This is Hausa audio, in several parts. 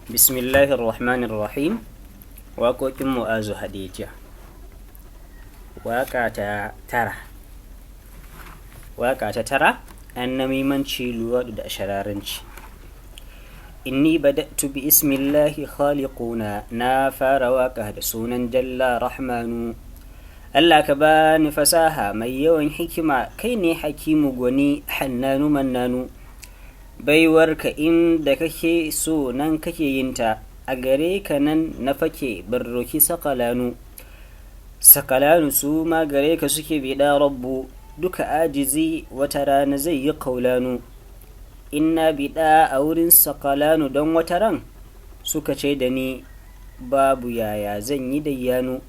Bismillahir Rahmanir Rahim. Waƙoƙin Mu'azu Hadija. Waƙa ta tara, annamimanci, luwaɗu da ashararanci. Inni bada'tu bi ismillahi khaliquna, na fara waƙa da sunan Jalla Rahmanu. Allah ka bani fasaha mai yawan hikima, kai ne hakimu gwani hannanu mannanu. Baiwarka inda kake so nan kake yinta, a gare ka nan na fake barroki sakalanu su ma gare ka suke biɗa rabbu, duka ajizi wata rana zai yi kaulanu. Inna biɗa a wurin sakalanu don wata ran, suka ce da ni babu yaya zan yi dayyanu.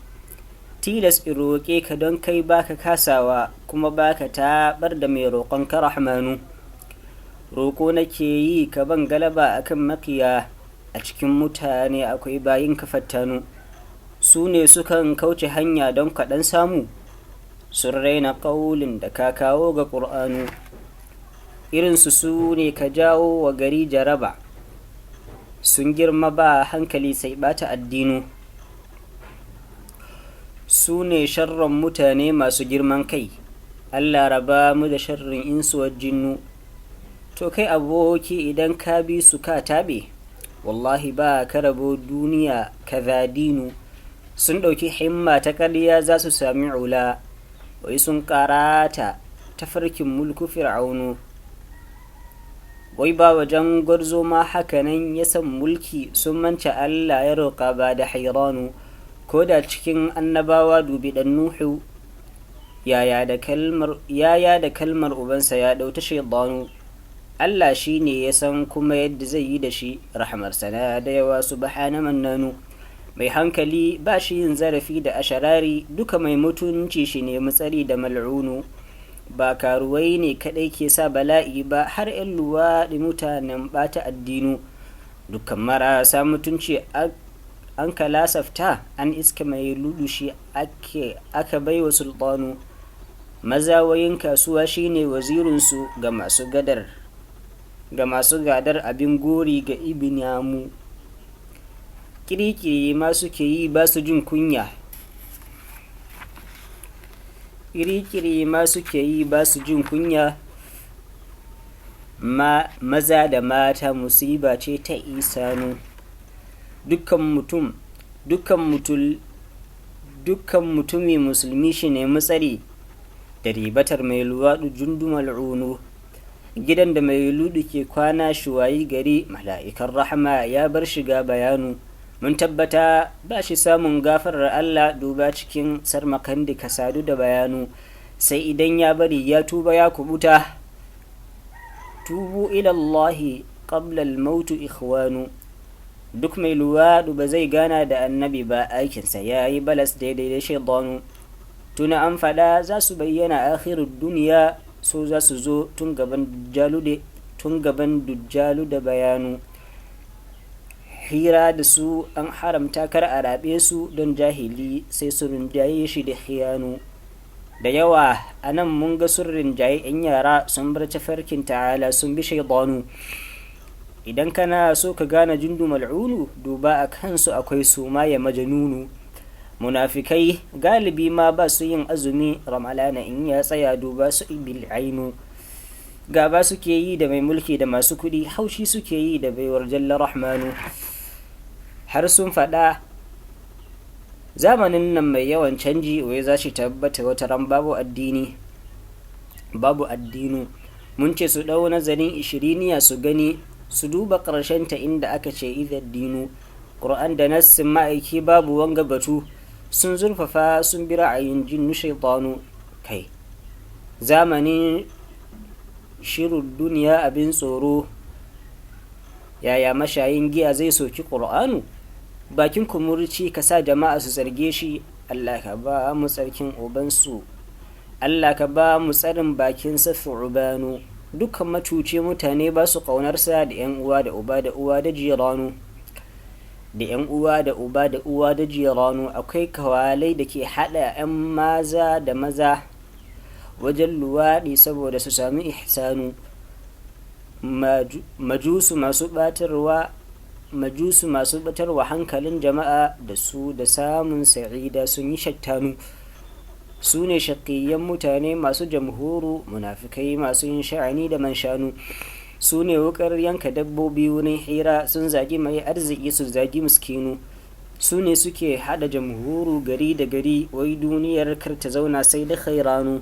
Tilas in roƙe ka don kai baka kasawa, kuma baka taɓar da mai roƙon ka rahmanu. Roƙo nake yi ka ban galaba akan makiya, a cikin mutane akwai bayin ka fattanu. Su ne sukan kauce hanya don kaɗan samu, sun raina ƙaulin da ka kawo ga ƙur'anu. Irinsu su ne ka jawo wa gari jaraba, sun girma ba hankali sai ɓata addinu. Su ne sharran mutane masu girman kai, Allah raba mu da sharrin insu wa jinnu. To kai aboki idan ka bi su ka taɓe, wallahi ba ka rabo duniya ka dinu. Sun ɗauki himma ta ƙarya za su sami ula, wai sun ƙarata ta farkin mulku fir'aunu. Wai ba wajen gwarzo ma hakanan ya san mulki, sun manca Allah ya roƙa ba da hairanu. Ko da cikin annabawa dubi ɗan Nuhu, yaya da kalmar ubansa ya ɗauta shaidanu. Allah shi ne ya san kuma yadda zai yi da shi, rahmarsa na da yawa subhana mannanu. Mai hankali ba shi yin zarafi da asharari, duka mai mutunci shi ne matsari da mal'unu. Ba karuwai ne kaɗai ke sa bala'i ba, har 'yan luwaɗi mutanen ɓata addinu. Dukkan marasa mutunci an kalasafta, an iska mai ludushi aka baiwa sultanu. Mazawayin kasuwa shine wazirinsu ga masu gadar abin gori ga ibinamu. Kirikiri ma suke yi ba su jin kunya, maza da mata musiba ce ta isanu. Dukkan mutumi musulmi shi ne matsari da ribatar mai luwaɗu jundumal unu. Gidan da mai ludu ke kwana shuwayi gari, mala'ikan rahama ya bar shiga bayanu. Mun tabbata ba shi samun gafarar Allah, duba cikin sarmakan da ka sadu da bayanu. Sai idan ya bari ya tuba ya kubuta, tubu ilallahi qabla al-mautu ikhwanu. Duk mai luwaɗu ba zai gana da annabi ba, aikinsa ya yi balas daidai da shaidanu. Tuna an faɗa za su bayyana akhirud duniya, so za su zo tun gaban dujjalu da bayanu. Hira da su an haramta, kar a raɓe su don jahili sai su rinjaye shi da khiyanu. Da yawa a nan mun ga sun rinjaye 'yan yara, sun bar tafarkin ta'ala sun bi shaidanu. Idan kana so ka gane jundu mal'unu, duba a kansu akwai suma ya majanunu. Munafikai galibi ma ba su yin azumi, ramalana in ya tsaya duba su ibil ainu. Gaba suke yi da mai mulki da masu kuɗi, haushi suke yi da baiwar Jalla Rahmanu. Har sun faɗa zamanin nan mai yawan canji, wai za shi tabbata wata ran babu addinu. Mun ce su ɗau nazarin ishiriniya su gani, su duba ƙarshenta inda aka ce idan dinu. Ƙur'an da nassin ma'aiki babu wanga batu, sun zurfafa sun bi ra'ayin jinnu shaitanu. Kai zamanin shirin duniya abin tsoro, yaya mashayin giya zai soki ƙur'anu? Bakin kumurci ka sa jama'a su zarge shi, Allah ka ba mu tsarkin ubansu, Allah ka ba mu tsarin bakin sa ubanu. Dukkan macuce mutane ba su ƙaunarsa, da 'yan uwa da uba da uwa da jiranu. Akwai kawalai da ke haɗa 'yan maza da maza wajen luwaɗi saboda su sami ihsanu. Majusu masu ɓatarwa majusu masu batarwa hankalin jama'a da su da samun sa'ida sun yi shattanu. Su ne shaƙiyan mutane masu jamhuru, munafikai masu yin sha'ani da man shanu. Su ne wukar yanka dabbobi wurin hira, sun zagi mai arziki su zagi miskinu. Su ne suke hada jamhuru gari da gari, wai duniyar kar ta zauna sai da hairanu.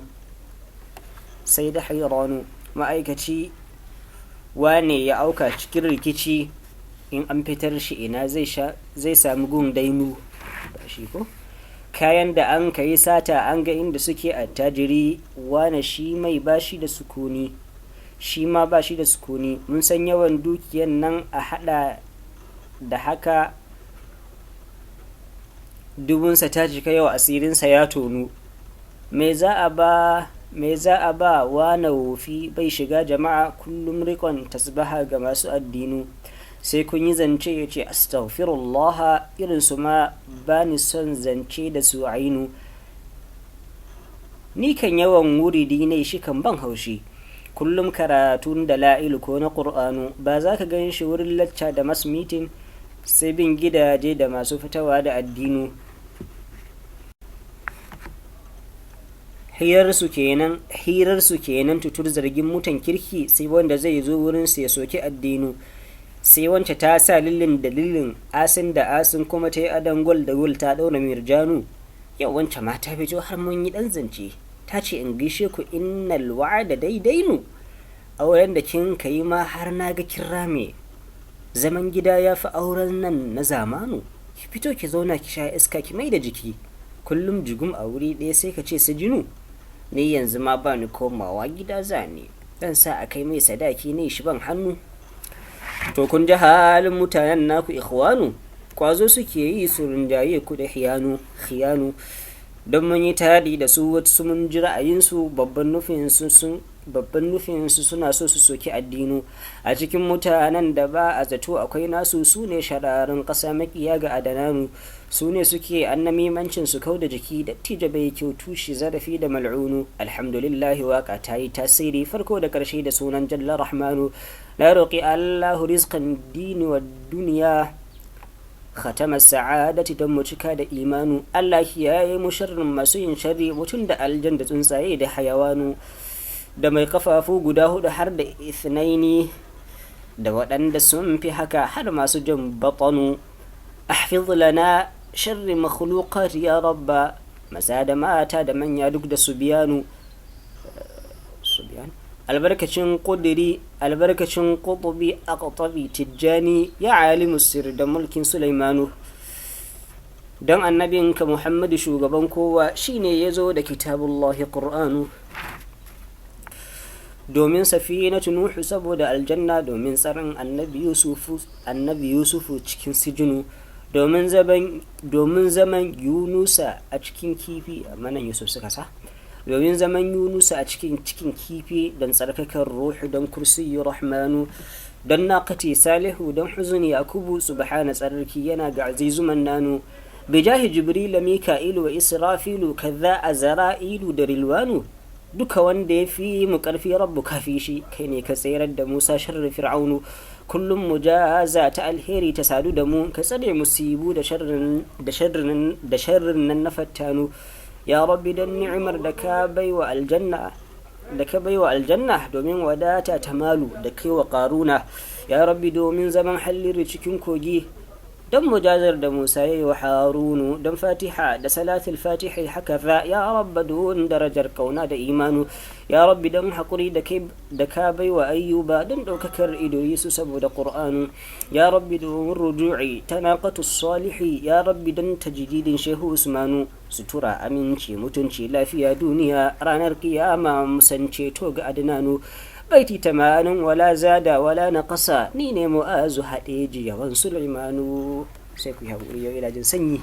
Ma'aikaci wane ya auka cikin rikici, in an fitar shi ina zai sami gun dainu. Ba shi ko? Kayan da an kai sata an ga inda suke attajiri, wane shi mai bashi da sukuni, shi ma bashi da sukuni. Mun san yawan dukiyan nan a hada da haka dubunsa ta cika yau asirinsa ya tonu. Me za a ba wane wofi bai shiga jama'a, kullum rikon tasbaha ga masu addinu. Sai kun yi zance ya ce astaghfirullah, irin su ma ba ni son zance da su ainu. Ni kan yawan wuridi ne shi kan ban haushi, kullum karatun da la'ilu ko na ƙur'anu. Ba za ka gan shi wurin lacca da mass meeting, sai bin gidaje da masu fitawa da addinu. Hirarsu kenan tutur zargin mutan kirki, sai wanda zai zo wurin su ya soki addinu. Sai wance ta sa lillin da lillin, asin da asin, kuma ta yi adon gwal da gwal ta ɗaura mirjanu. Yau wance ma ta fito har mun yi ɗan zance, ta ce in gaishe ku innal wa'ada daidainu. Auren da kin kai ma har na ga kin rame, zaman gida ya fi auren nan na zamanu. Ki fito ki zauna ki sha iska ki mai da jiki, kullum jigum a wuri ɗaya sai ka ce su jinu. Ni yanzu ma ba ni komawa gida zane, dan sa a kai mai sadaki ne shi ban hannu. To kun ji halin mutanen naku ikhwanu, kwazo suke yi su rinjaye ku da khiyanu. Don mun yi tadi da su wasu mun ji ra'ayinsu, babban nufinsu suna so su soki addinu. A cikin mutanen da ba a zato akwai nasu, su ne shararin ƙasa makiya ga adananu. Su ne suke annamimancin su kau da jiki, dattijo bai kyautu shi zarafi da mal'unu. Alhamdulillahi waka ta yi tasiri farko da ƙarshe da sunan jalla rahmanu. Na roƙi Allahu rizqan dini wa duniya, khatama sa'adati don mu cika da imanu. Allah kiyaye mu sharrin masu yin sharri, mutum da aljan da tsuntsaye da hayawanu. Da mai kafafu guda hudu har da ithnaini, da waɗanda sun fi haka har masu jan batanu. Ahfiz lana sharri makhluqat ya rabba, maza da mata da manya duk da su biyanu. Albarkacin ƙudiri, albarkacin ƙutubi aqtabi tijjani, ya alimu sirri da mulkin Sulaimanu. Don annabinka Muhammadu shugaban kowa, shine ya zo da kitabullahi Qur'anu. Domin safinatu Nuhu saboda aljanna, domin tsaron annabi Yusufu cikin sijinu, domin zaman Yunusa a cikin kifi, manan Yusuf suka sa. Domin zaman Yunusa a cikin kifi, don tsarkakar ruhu, don kursiyi rahmanu, don naqati Salihu, don huzuni Yakubu, subhana tsarki yana ga azizu mannanu. Bijahi Jibril, Mika'ilu wa Israfilu, kaza Azra'ilu da Rilwanu. Duka wanda ya fi mu ƙarfi rabbu kafi shi, kai ne ka tsayar da Musa sharri Fir'aunu. Kullum mujaza ta alheri ta sadu da mu, ka tsare musibu da sharrin nan na fattanu. Ya rabbi don ni'imar da ka baiwa aljanna, domin wadata ta malu da kai wa ƙaruna. Ya rabbi domin zaman halliri cikin kogi, don mujazar da Musa ya yi wa Harunu, don Fatiha da salatul Fatiha haka za. Ya rabba don darajar kauna da imanu. Ya rabbi don haƙuri da ka baiwa Ayyuba, don ɗaukakar Idrisu saboda Qur'anu. Ya rabbi domin ruju'i ta naqatus salihi. Ya rabbi don tajdidin Shehu Usmanu. Sutura, aminci, mutunci, lafiya duniya, ranar kiyama musance to ga adnanu. Baiti 80 wala zada wala naqasa, ni ne Mu'azu Hadeji yawan Sulaimanu. Sai ku yi haƙuri yau ina jin sanyi.